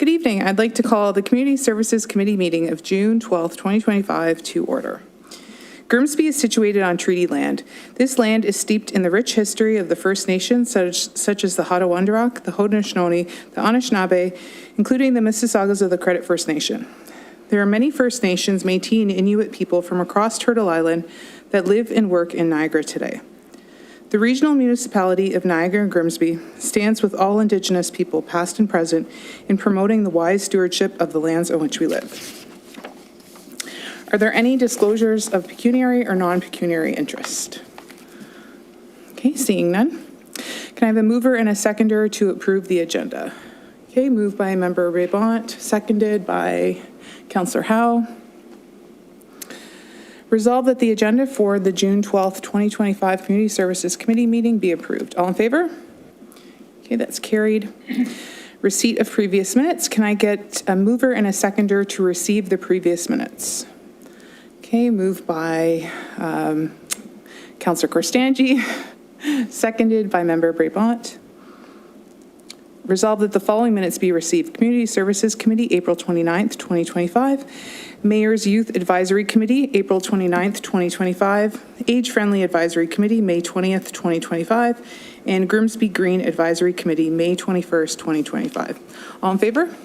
Good evening. I'd like to call the Community Services Committee meeting of June 12th, 2025 to order. Grimsby is situated on treaty land. This land is steeped in the rich history of the First Nations, such as the Hattawandrock, the Haudenosaunee, the Anishinaabe, including the Mississaugas of the Credit First Nation. There are many First Nations, Métis, and Inuit people from across Turtle Island that live and work in Niagara today. The regional municipality of Niagara and Grimsby stands with all Indigenous people, past and present, in promoting the wise stewardship of the lands on which we live. Are there any disclosures of pecuniary or non-pecuniary interest? Okay, seeing none. Can I have a mover and a seconder to approve the agenda? Okay, moved by Member Brabant, seconded by Councillor Howe. Resolved that the agenda for the June 12th, 2025 Community Services Committee meeting be approved. All in favor? Okay, that's carried. Receipt of previous minutes. Can I get a mover and a seconder to receive the previous minutes? Okay, moved by Councillor Korstanji, seconded by Member Brabant. Resolved that the following minutes be received. Community Services Committee, April 29th, 2025. Mayor's Youth Advisory Committee, April 29th, 2025. Age-Friendly Advisory Committee, May 20th, 2025. And Grimsby Green Advisory Committee, May 21st, 2025. All in favor?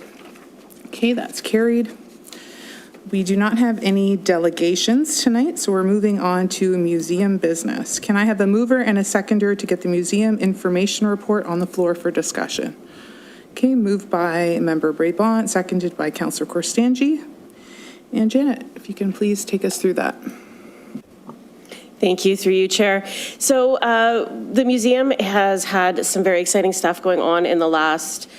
Okay, that's carried. We do not have any delegations tonight, so we're moving on to museum business. Can I have a mover and a seconder to get the museum information report on the floor for discussion? Okay, moved by Member Brabant, seconded by Councillor Korstanji. And Janet, if you can please take us through that. Thank you, through you, Chair. So the museum has had some very exciting stuff going on in the last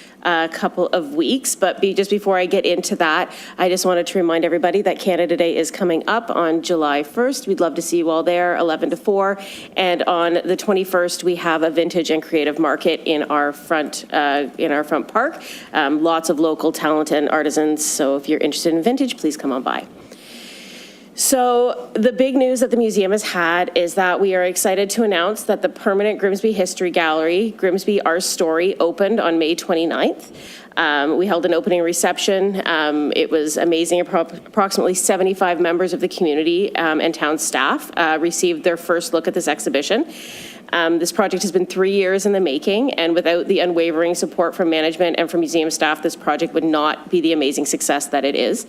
couple of weeks, but just before I get into that, I just wanted to remind everybody that Canada Day is coming up on July 1st. We'd love to see you all there, 11 to 4. And on the 21st, we have a vintage and creative market in our front park. Lots of local talent and artisans. So if you're interested in vintage, please come on by. So the big news that the museum has had is that we are excited to announce that the permanent Grimsby History Gallery, Grimsby Our Story, opened on May 29th. We held an opening reception. It was amazing. Approximately 75 members of the community and town staff received their first look at this exhibition. This project has been 3 years in the making, and without the unwavering support from management and from museum staff, this project would not be the amazing success that it is.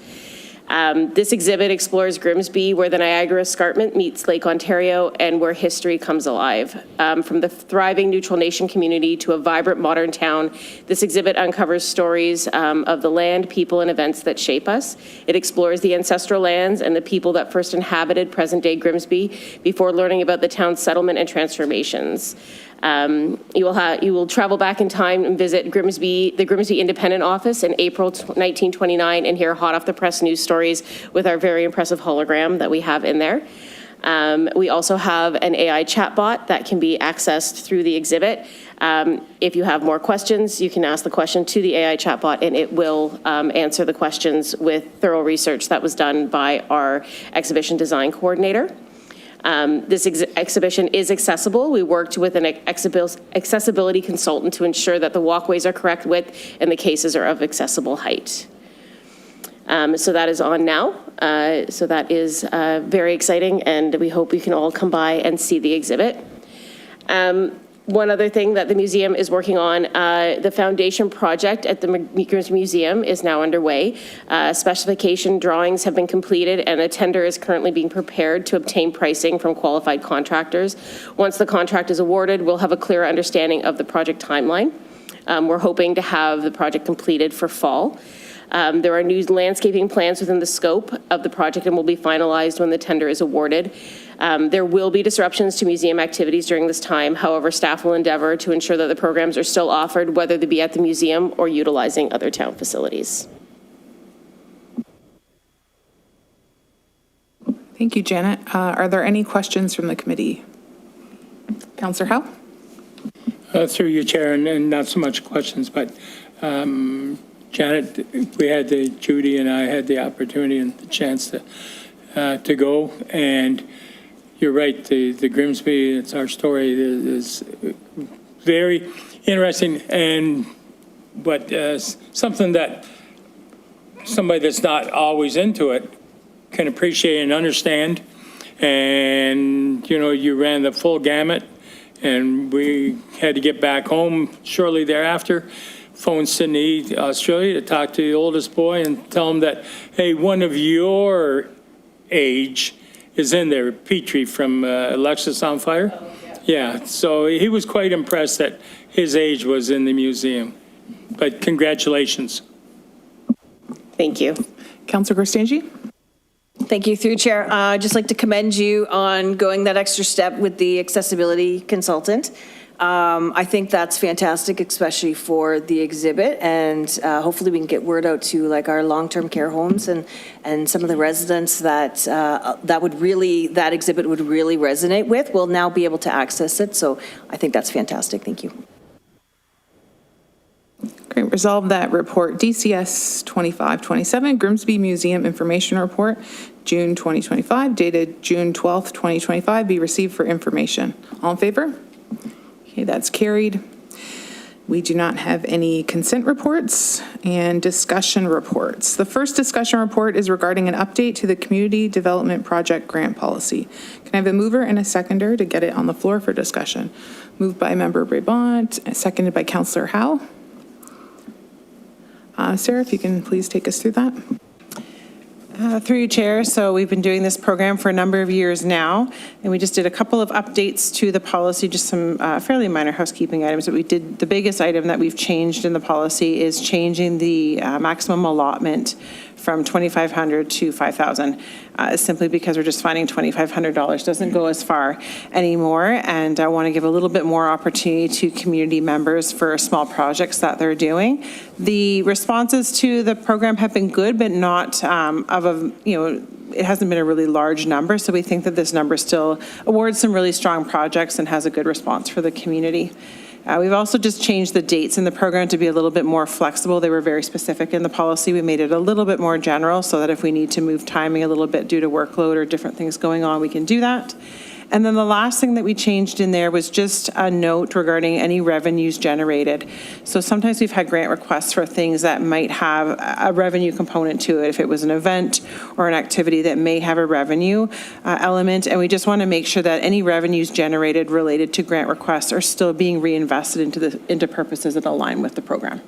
This exhibit explores Grimsby, where the Niagara Escarpment meets Lake Ontario and where history comes alive. From the thriving Neutral Nation community to a vibrant modern town, this exhibit uncovers stories of the land, people, and events that shape us. It explores the ancestral lands and the people that first inhabited present-day Grimsby before learning about the town's settlement and transformations. You will travel back in time and visit the Grimsby Independent Office in April 1929 and hear hot off the press news stories with our very impressive hologram that we have in there. We also have an AI chatbot that can be accessed through the exhibit. If you have more questions, you can ask the question to the AI chatbot and it will answer the questions with thorough research that was done by our exhibition design coordinator. This exhibition is accessible. We worked with an accessibility consultant to ensure that the walkways are correct width and the cases are of accessible height. So that is on now. So that is very exciting, and we hope you can all come by and see the exhibit. One other thing that the museum is working on, the foundation project at the Grimsby Museum is now underway. Specification drawings have been completed and a tender is currently being prepared to obtain pricing from qualified contractors. Once the contract is awarded, we'll have a clearer understanding of the project timeline. We're hoping to have the project completed for fall. There are new landscaping plans within the scope of the project and will be finalized when the tender is awarded. There will be disruptions to museum activities during this time. However, staff will endeavor to ensure that the programs are still offered, whether they be at the museum or utilizing other town facilities. Thank you, Janet. Are there any questions from the committee? Councillor Howe? Through you, Chair, and not so much questions, but Janet, Judy and I had the opportunity and the chance to go, and you're right, the Grimsby, It's Our Story is very interesting, but something that somebody that's not always into it can appreciate and understand. And, you ran the full gamut, and we had to get back home shortly thereafter. Phone Sydney, Australia, to talk to the oldest boy and tell him that, hey, one of your age is in there, Petrie from Alexis on Fire. Oh, yeah, so he was quite impressed that his age was in the museum. But congratulations. Thank you. Councillor Gristangi? Thank you, through Chair. I'd just like to commend you on going that extra step with the accessibility consultant. I think that's fantastic, especially for the exhibit, and hopefully we can get word out to like our long-term care homes and some of the residents that that exhibit would really resonate with. Will now be able to access it, so I think that's fantastic. Thank you. Great. Resolve that report DCS 2527, Grimsby Museum Information Report, June 2025, dated June 12th, 2025, be received for information. All in favor? Okay, that's carried. We do not have any consent reports and discussion reports. The first discussion report is regarding an update to the Community Development Project Grant Policy. Can I have a mover and a seconder to get it on the floor for discussion? Moved by Member Brabant, seconded by Councillor Howe. Sarah, if you can please take us through that. Through you, Chair. So we've been doing this program for a number of years now, and we just did a couple of updates to the policy, just some fairly minor housekeeping items. But we did, the biggest item that we've changed in the policy is changing the maximum allotment from $2,500 to $5,000, simply because we're just finding $2,500 doesn't go as far anymore. And I want to give a little bit more opportunity to community members for small projects that they're doing. The responses to the program have been good, but not it hasn't been a really large number. So we think that this number still awards some really strong projects and has a good response for the community. We've also just changed the dates in the program to be a little bit more flexible. They were very specific in the policy. We made it a little bit more general so that if we need to move timing a little bit due to workload or different things going on, we can do that. And then the last thing that we changed in there was just a note regarding any revenues generated. So sometimes we've had grant requests for things that might have a revenue component to it, if it was an event or an activity that may have a revenue element. And we just want to make sure that any revenues generated related to grant requests are still being reinvested into purposes that align with the program.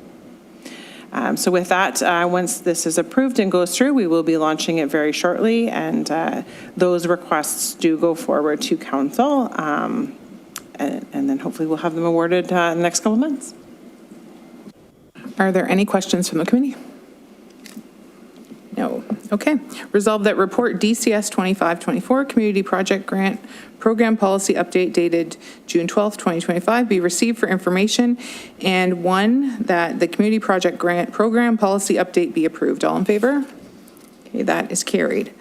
So with that, once this is approved and goes through, we will be launching it very shortly, and those requests do go forward to council, and then hopefully we'll have them awarded in the next couple of months. Are there any questions from the committee? No. Okay. Resolve that report DCS 2524, Community Project Grant Program Policy Update dated June 12th, 2025, be received for information, and one, that the Community Project Grant Program Policy Update be approved. All in favor? Okay, that is carried.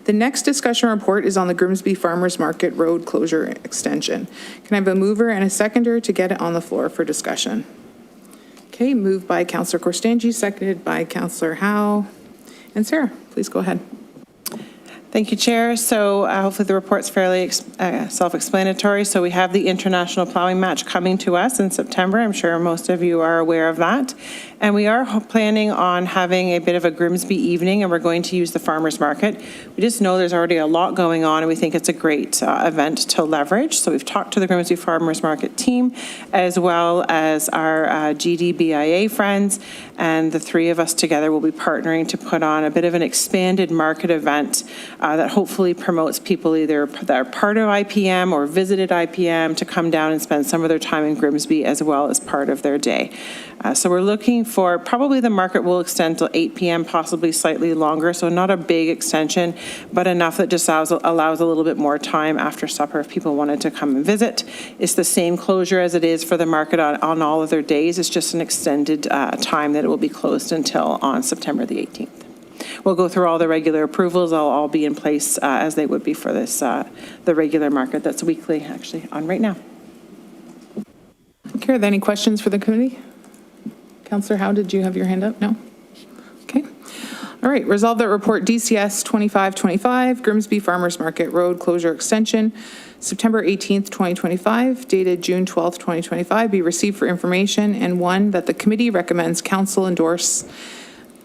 The next discussion report is on the Grimsby Farmers Market Road Closure Extension. Can I have a mover and a seconder to get it on the floor for discussion? Okay, moved by Councillor Gristangi, seconded by Councillor Howe. And Sarah, please go ahead. Thank you, Chair. So hopefully the report's fairly self-explanatory. So we have the International Plowing Match coming to us in September. I'm sure most of you are aware of that. And we are planning on having a bit of a Grimsby evening, and we're going to use the farmers market. We just know there's already a lot going on, and we think it's a great event to leverage. So we've talked to the Grimsby Farmers Market team, as well as our GDBIA friends, and the three of us together will be partnering to put on a bit of an expanded market event that hopefully promotes people either that are part of IPM or visited IPM to come down and spend some of their time in Grimsby as well as part of their day. So we're looking for, probably the market will extend till 8 p.m., possibly slightly longer, so not a big extension, but enough that just allows a little bit more time after supper if people wanted to come and visit. It's the same closure as it is for the market on all of their days. It's just an extended time that it will be closed until on September the 18th. We'll go through all the regular approvals. They'll all be in place as they would be for this, the regular market that's weekly actually on right now. Okay, are there any questions for the committee? Councillor Howe, did you have your hand up? No? Okay. All right, resolve that report DCS 2525, Grimsby Farmers Market Road Closure Extension, September 18th, 2025, dated June 12th, 2025, be received for information, and one, that the committee recommends council endorse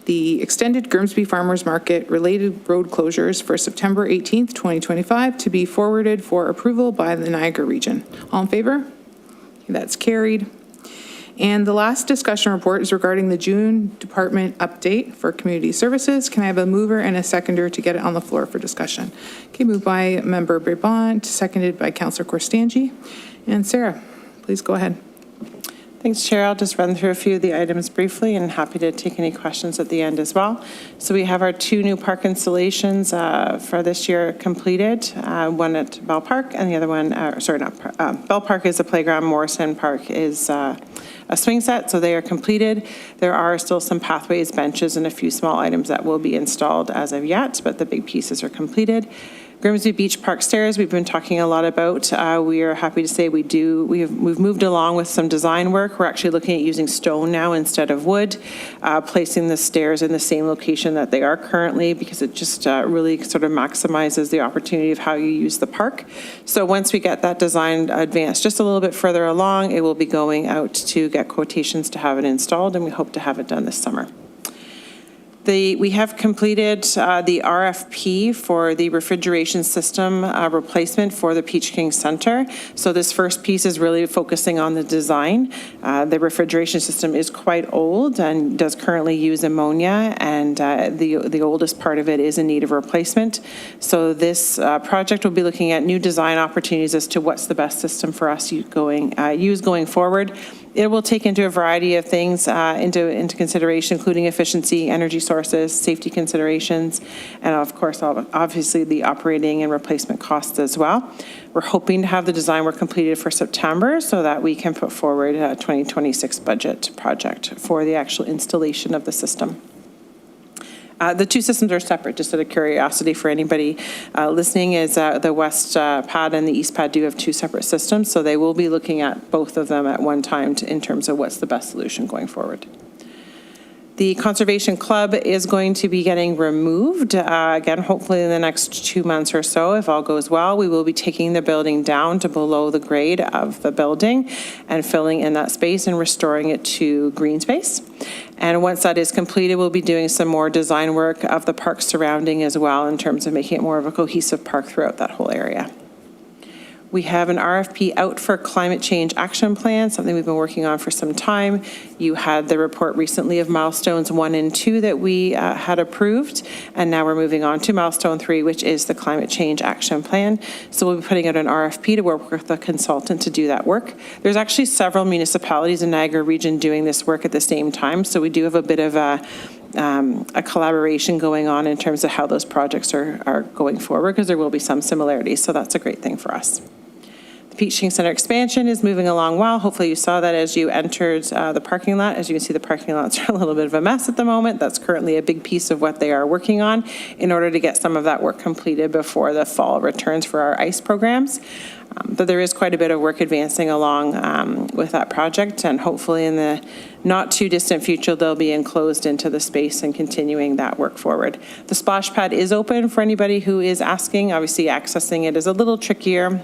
the extended Grimsby Farmers Market related road closures for September 18th, 2025 to be forwarded for approval by the Niagara region. All in favor? That's carried. And the last discussion report is regarding the June department update for community services. Can I have a mover and a seconder to get it on the floor for discussion? Okay, moved by Member Brabant, seconded by Councillor Korstanji. And Sarah, please go ahead. Thanks, Chair. I'll just run through a few of the items briefly and happy to take any questions at the end as well. So we have our 2 new park installations for this year completed, one at Bell Park and the other one, Bell Park is a playground, Morrison Park is a swing set, so they are completed. There are still some pathways, benches, and a few small items that will be installed as of yet, but the big pieces are completed. Grimsby Beach Park stairs, we've been talking a lot about. We are happy to say we've moved along with some design work. We're actually looking at using stone now instead of wood, placing the stairs in the same location that they are currently, because it just really sort of maximizes the opportunity of how you use the park. So once we get that design advanced just a little bit further along, it will be going out to get quotations to have it installed, and we hope to have it done this summer. We have completed the RFP for the refrigeration system replacement for the Peach King Center. So this first piece is really focusing on the design. The refrigeration system is quite old and does currently use ammonia, and the oldest part of it is in need of replacement. So this project will be looking at new design opportunities as to what's the best system for us use going forward. It will take into a variety of things into consideration, including efficiency, energy sources, safety considerations, and of course, obviously the operating and replacement costs as well. We're hoping to have the design work completed for September so that we can put forward a 2026 budget project for the actual installation of the system. The 2 systems are separate, just out of curiosity for anybody listening, is the West Pad and the East Pad do have 2 separate systems, so they will be looking at both of them at one time in terms of what's the best solution going forward. The Conservation Club is going to be getting removed, again, hopefully in the next 2 months or so, if all goes well. We will be taking the building down to below the grade of the building and filling in that space and restoring it to green space. And once that is completed, we'll be doing some more design work of the park surrounding as well in terms of making it more of a cohesive park throughout that whole area. We have an RFP out for climate change action plan, something we've been working on for some time. You had the report recently of milestones 1 and 2 that we had approved, and now we're moving on to milestone 3, which is the climate change action plan. So we'll be putting out an RFP to work with a consultant to do that work. There's actually several municipalities in Niagara region doing this work at the same time, so we do have a bit of a collaboration going on in terms of how those projects are going forward, because there will be some similarities, so that's a great thing for us. The Peach King Center expansion is moving along well. Hopefully you saw that as you entered the parking lot. As you can see, the parking lots are a little bit of a mess at the moment. That's currently a big piece of what they are working on in order to get some of that work completed before the fall returns for our ICE programs. But there is quite a bit of work advancing along with that project, and hopefully in the not too distant future, they'll be enclosed into the space and continuing that work forward. The splash pad is open for anybody who is asking. Obviously, accessing it is a little trickier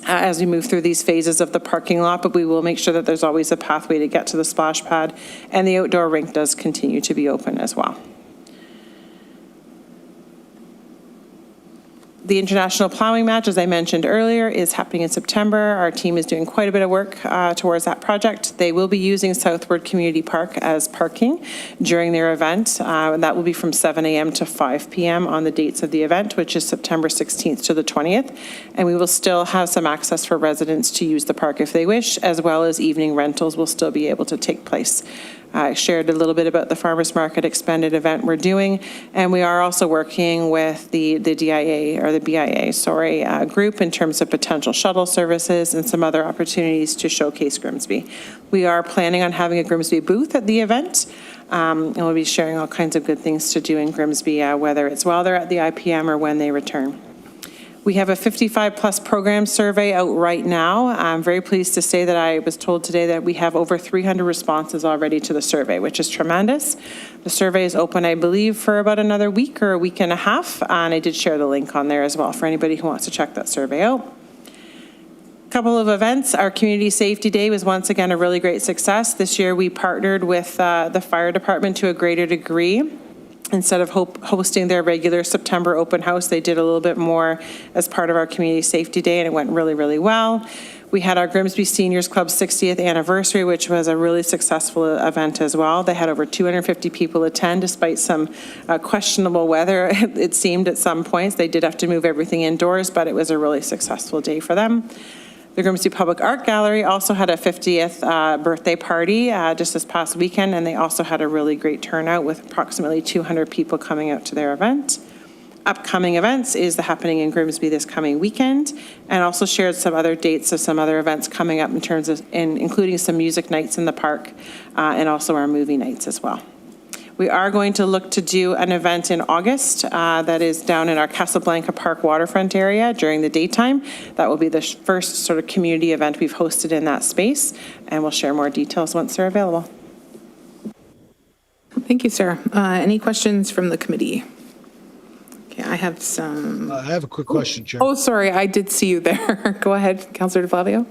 as we move through these phases of the parking lot, but we will make sure that there's always a pathway to get to the splash pad, and the outdoor rink does continue to be open as well. The International Plowing Match, as I mentioned earlier, is happening in September. Our team is doing quite a bit of work towards that project. They will be using Southward Community Park as parking during their event. That will be from 7 a.m. to 5 p.m. on the dates of the event, which is September 16th to the 20th. And we will still have some access for residents to use the park if they wish, as well as evening rentals will still be able to take place. I shared a little bit about the Farmers Market expanded event we're doing, and we are also working with the BIA group in terms of potential shuttle services and some other opportunities to showcase Grimsby. We are planning on having a Grimsby booth at the event, and we'll be sharing all kinds of good things to do in Grimsby, whether it's while they're at the IPM or when they return. We have a 55-plus program survey out right now. I'm very pleased to say that I was told today that we have over 300 responses already to the survey, which is tremendous. The survey is open, I believe, for about another week or a week and a half, and I did share the link on there as well for anybody who wants to check that survey out. Couple of events. Our Community Safety Day was once again a really great success. This year, we partnered with the fire department to a greater degree. Instead of hosting their regular September open house, they did a little bit more as part of our Community Safety Day, and it went really, really well. We had our Grimsby Seniors Club 60th anniversary, which was a really successful event as well. They had over 250 people attend, despite some questionable weather, it seemed at some points. They did have to move everything indoors, but it was a really successful day for them. The Grimsby Public Art Gallery also had a 50th birthday party just this past weekend, and they also had a really great turnout with approximately 200 people coming out to their event. Upcoming events is the Happening in Grimsby this coming weekend, and also shared some other dates of some other events coming up in terms of, including some music nights in the park and also our movie nights as well. We are going to look to do an event in August that is down in our Casablanca Park waterfront area during the daytime. That will be the first sort of community event we've hosted in that space, and we'll share more details once they're available. Thank you, Sarah. Any questions from the committee? Okay, I have some. I have a quick question, Chair. Oh, sorry, I did see you there. Go ahead, Councillor DeFlavio.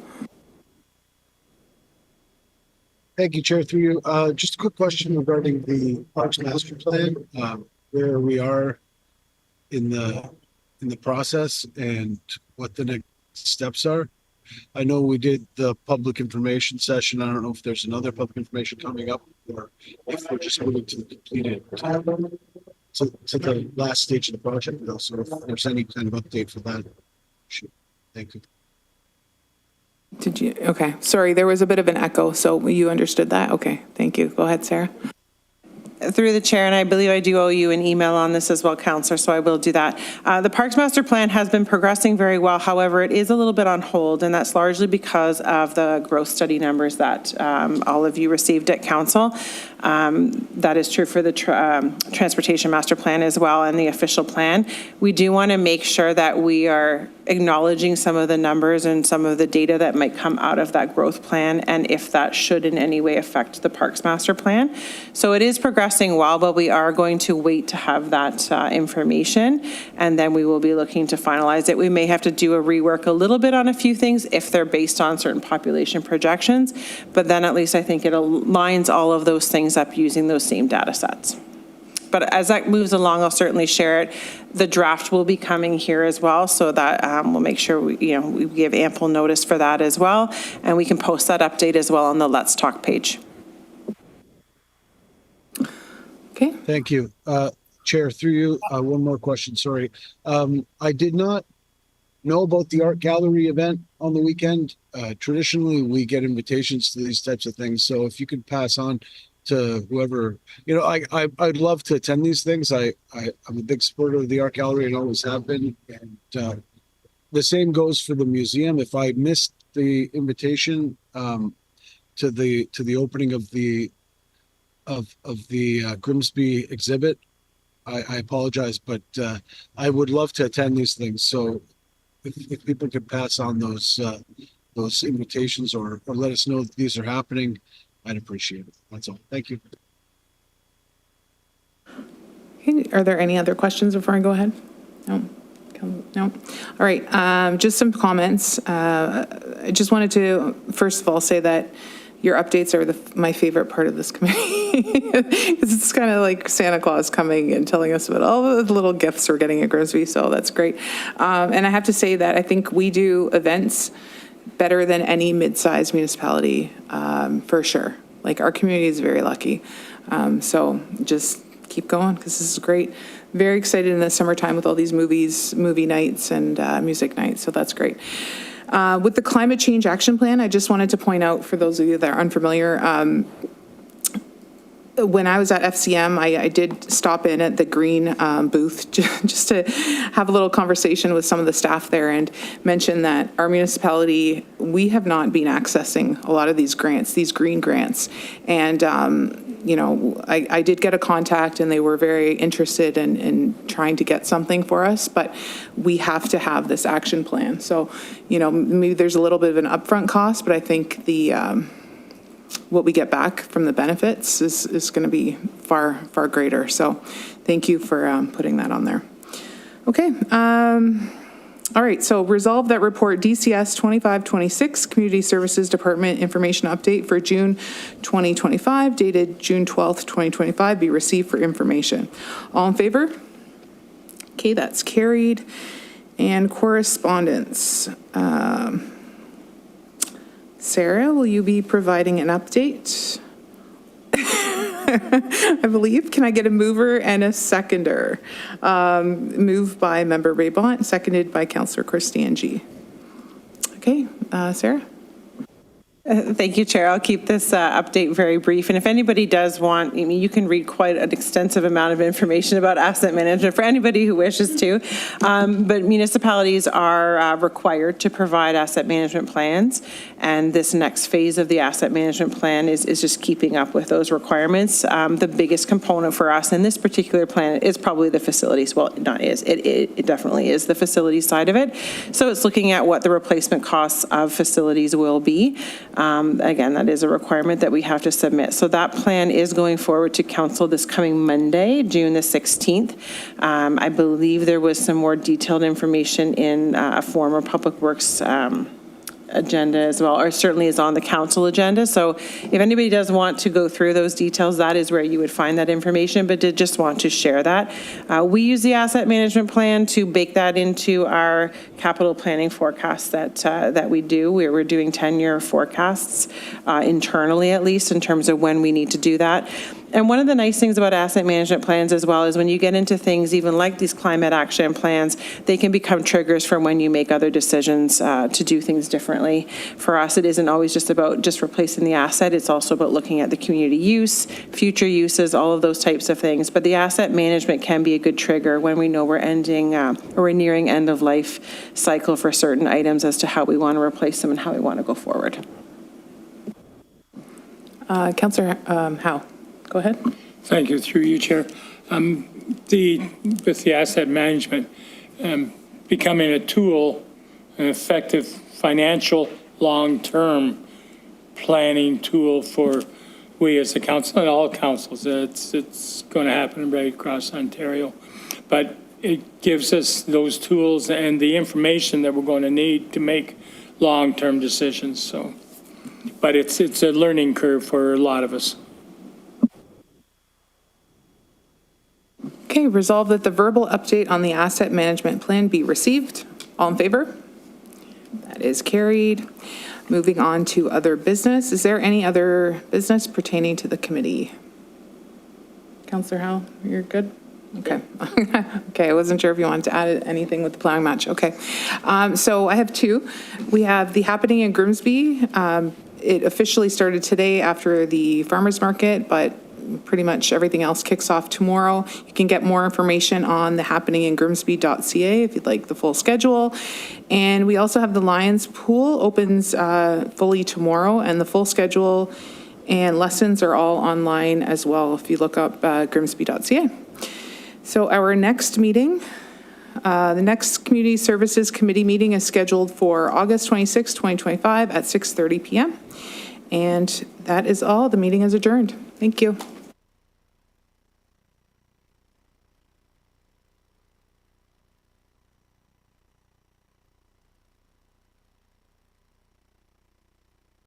Thank you, Chair, through you. Just a quick question regarding the Parks Master Plan, where we are in the process and what the next steps are. I know we did the public information session. I don't know if there's another public information coming up or if we're just moving to the completed, to the last stage of the project. So if there's any kind of update for that. Thank you. Did you? Okay, sorry, there was a bit of an echo, so you understood that? Okay, thank you. Go ahead, Sarah. Through the chair, and I believe I do owe you an email on this as well, Councillor, so I will do that. The Parks Master Plan has been progressing very well. However, it is a little bit on hold, and that's largely because of the growth study numbers that all of you received at Council. That is true for the Transportation Master Plan as well and the official plan. We do want to make sure that we are acknowledging some of the numbers and some of the data that might come out of that growth plan, and if that should in any way affect the Parks Master Plan. So it is progressing well, but we are going to wait to have that information, and then we will be looking to finalize it. We may have to do a rework a little bit on a few things if they're based on certain population projections, but then at least I think it aligns all of those things up using those same data sets. But as that moves along, I'll certainly share it. The draft will be coming here as well, so that we'll make sure we give ample notice for that as well, and we can post that update as well on the Let's Talk page. Okay. Thank you. Chair, through you, one more question, sorry. I did not know about the art gallery event on the weekend. Traditionally, we get invitations to these types of things, so if you could pass on to whoever, I'd love to attend these things. I'm a big supporter of the art gallery and always have been. And the same goes for the museum. If I missed the invitation to the opening of the Grimsby exhibit, I apologize, but I would love to attend these things. So if people could pass on those invitations or let us know that these are happening, I'd appreciate it. That's all. Thank you. Okay. Are there any other questions before I go ahead? No. No. All right. Just some comments. I just wanted to, first of all, say that your updates are my favorite part of this committee. It's kind of like Santa Claus coming and telling us about all the little gifts we're getting at Grimsby, so that's great. And I have to say that I think we do events better than any mid-sized municipality, for sure. Like, our community is very lucky. So just keep going, because this is great. Very excited in the summertime with all these movie nights and music nights, so that's great. With the Climate Change Action Plan, I just wanted to point out, for those of you that are unfamiliar, when I was at FCM, I did stop in at the green booth just to have a little conversation with some of the staff there and mention that our municipality, we have not been accessing a lot of these grants, these green grants. And, I did get a contact and they were very interested in trying to get something for us, but we have to have this action plan. So, maybe there's a little bit of an upfront cost, but I think what we get back from the benefits is going to be far, far greater. So thank you for putting that on there. Okay. All right, so resolve that report DCS 2526, Community Services Department Information Update for June 2025, dated June 12th, 2025, be received for information. All in favor? Okay, that's carried. And correspondence. Sarah, will you be providing an update? I believe. Can I get a mover and a seconder? Moved by Member Raybont, seconded by Councillor Christian G. Okay, Sarah? Thank you, Chair. I'll keep this update very brief. And if anybody does want, I mean, you can read quite an extensive amount of information about asset management for anybody who wishes to. But municipalities are required to provide asset management plans. And this next phase of the asset management plan is just keeping up with those requirements. The biggest component for us in this particular plan is probably the facilities. Well, not is, it definitely is the facilities side of it. So it's looking at what the replacement costs of facilities will be. Again, that is a requirement that we have to submit. So that plan is going forward to council this coming Monday, June the 16th. I believe there was some more detailed information in a former Public Works agenda as well, or certainly is on the council agenda. So if anybody does want to go through those details, that is where you would find that information, but did just want to share that. We use the asset management plan to bake that into our capital planning forecasts that we do. We're doing 10-year forecasts internally, at least, in terms of when we need to do that. And one of the nice things about asset management plans as well is when you get into things even like these climate action plans, they can become triggers for when you make other decisions to do things differently. For us, it isn't always just about just replacing the asset. It's also about looking at the community use, future uses, all of those types of things. But the asset management can be a good trigger when we know we're ending or we're nearing end of life cycle for certain items as to how we want to replace them and how we want to go forward. Councillor Howe, go ahead. Thank you, through you, Chair. With the asset management, becoming a tool, an effective financial, long-term planning tool for we as a council and all councils. It's going to happen right across Ontario. But it gives us those tools and the information that we're going to need to make long-term decisions. So, but it's a learning curve for a lot of us. Okay, resolve that the verbal update on the asset management plan be received. All in favor? That is carried. Moving on to other business. Is there any other business pertaining to the committee? Councillor Howe, you're good? Okay. Okay, I wasn't sure if you wanted to add anything with the plowing match. Okay. So I have two. We have the happening in Grimsby. It officially started today after the farmers market, but pretty much everything else kicks off tomorrow. You can get more information on the happeningingrimsby.ca if you'd like the full schedule. And we also have the Lions Pool opens fully tomorrow, and the full schedule and lessons are all online as well if you look up grimsby.ca. So our next meeting, the next Community Services Committee meeting is scheduled for August 26, 2025 at 6:30 p.m. And that is all. The meeting is adjourned. Thank you.